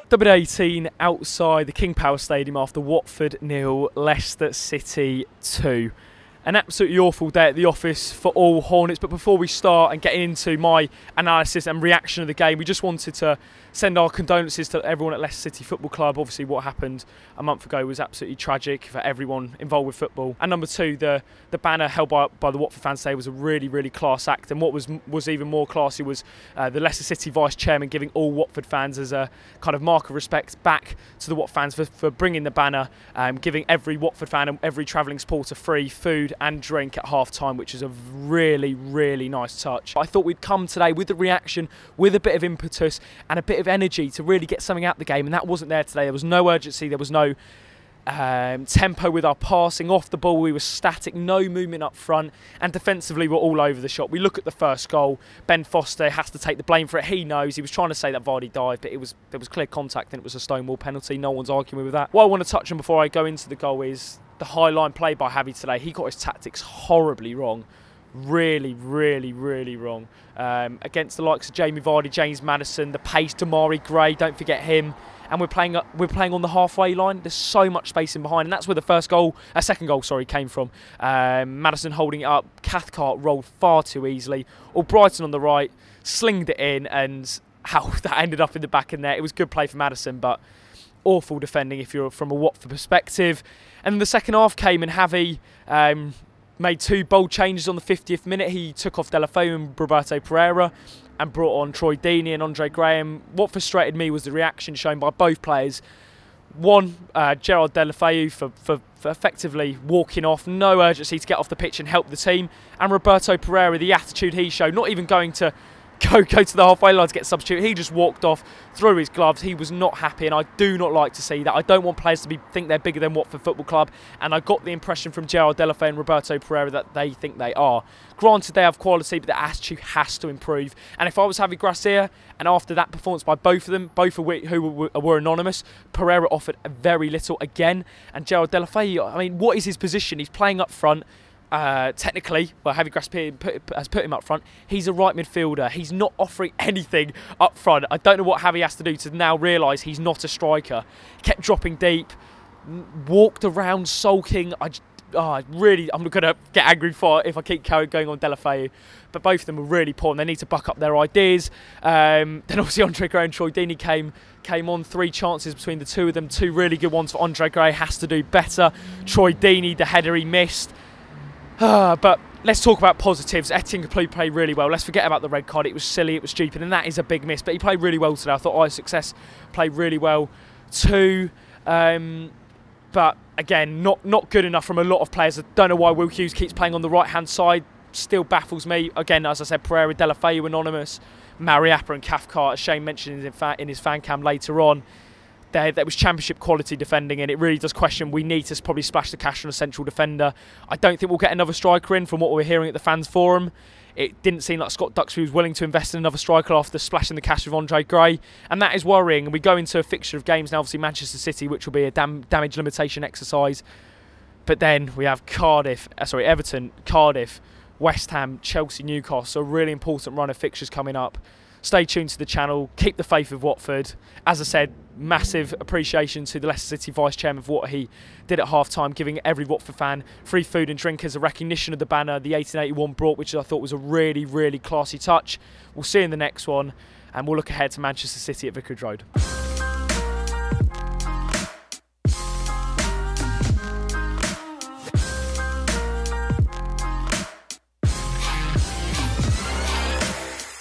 W18 outside the King Power Stadium after Watford 0, Leicester City 2. An absolutely awful day at the office for all Hornets, but before we start and getting into my analysis and reaction of the game, we just wanted to send our condolences to everyone at Leicester City Football Club. Obviously what happened a month ago was absolutely tragic for everyone involved with football. And number two, the banner held by the Watford fans today was a really class act, and what was even more classy was the Leicester City Vice Chairman giving all Watford fans as a kind of mark of respect back to the Watford fans for bringing the banner, giving every Watford fan and every travelling supporter free food and drink at half-time, which is a really nice touch. I thought we'd come today with the reaction, with a bit of impetus and a bit of energy to really get something out of the game, and that wasn't there today. There was no urgency, there was no tempo with our passing. Off the ball we were static, no movement up front, and defensively we're all over the shop. We look at the first goal, Ben Foster has to take the blame for it. He knows, he was trying to say that Vardy dived, but there was clear contact and it was a Stonewall penalty. No one's arguing with that. What I want to touch on before I go into the goal is the high line play by Javi today. He got his tactics horribly wrong. Really wrong. Against the likes of Jamie Vardy, James Maddison, the pace, Damari Gray, don't forget him. And we're playing on the halfway line. There's so much space in behind, and that's where the second goal came from. Maddison holding it up, Cathcart rolled far too easily. Albrighton on the right, slinged it in, and how that ended up in the back in there. It was good play for Maddison, but awful defending if you're from a Watford perspective. And then the second half came, and Javi made two bold changes on the 50th minute. He took off Deulofeu and Roberto Pereira and brought on Troy Deeney and Andre Graham. What frustrated me was the reaction shown by both players. One, Gerard Deulofeu for effectively walking off, no urgency to get off the pitch and help the team. And Roberto Pereira, the attitude he showed, not even going to go to the halfway line to get substituted. He just walked off, threw his gloves. He was not happy, and I do not like to see that. I don't want players to think they're bigger than Watford Football Club, and I got the impression from Gerard Deulofeu and Roberto Pereira that they think they are. Granted, they have quality, but the attitude has to improve. And if I was Javi Gracia, and after that performance by both of them, both of who were anonymous, Pereira offered very little again, and Gerard Deulofeu, I mean, what is his position? He's playing up front. Technically, well, Javi Gracia has put him up front. He's a right midfielder. He's not offering anything up front. I don't know what Javi has to do to now realise he's not a striker. He kept dropping deep, walked around sulking. I'm going to get angry if I keep going on Deulofeu. But both of them were really poor, and they need to buck up their ideas. Then obviously Andre Gray and Troy Deeney came on. 3 chances between the two of them. 2 really good ones for Andre Gray. Has to do better. Troy Deeney, the header he missed. But let's talk about positives. Etienne Capoue played really well. Let's forget about the red card. It was silly, it was stupid, and that is a big miss. But he played really well today. I thought Eye Success played really well too. But again, not good enough from a lot of players. I don't know why Will Hughes keeps playing on the right-hand side. Still baffles me. Again, as I said, Pereira, Deulofeu anonymous. Mariappa and Cathcart, as Shane mentioned in his fan cam later on. There was championship quality defending, and it really does question. We need to probably splash the cash on a central defender. I don't think we'll get another striker in from what we're hearing at the fans forum. It didn't seem like Scott Duxbury was willing to invest in another striker after splashing the cash with Andre Gray, and that is worrying. And we go into a fixture of games now, obviously Manchester City, which will be a damage limitation exercise. But then we have Everton, Cardiff, West Ham, Chelsea, Newcastle. So a really important run of fixtures coming up. Stay tuned to the channel, keep the faith with Watford. As I said, massive appreciation to the Leicester City Vice Chairman for what he did at half-time, giving every Watford fan free food and drink as a recognition of the banner the 1881 brought, which I thought was a really classy touch. We'll see you in the next one, and we'll look ahead to Manchester City at Vicarage Road.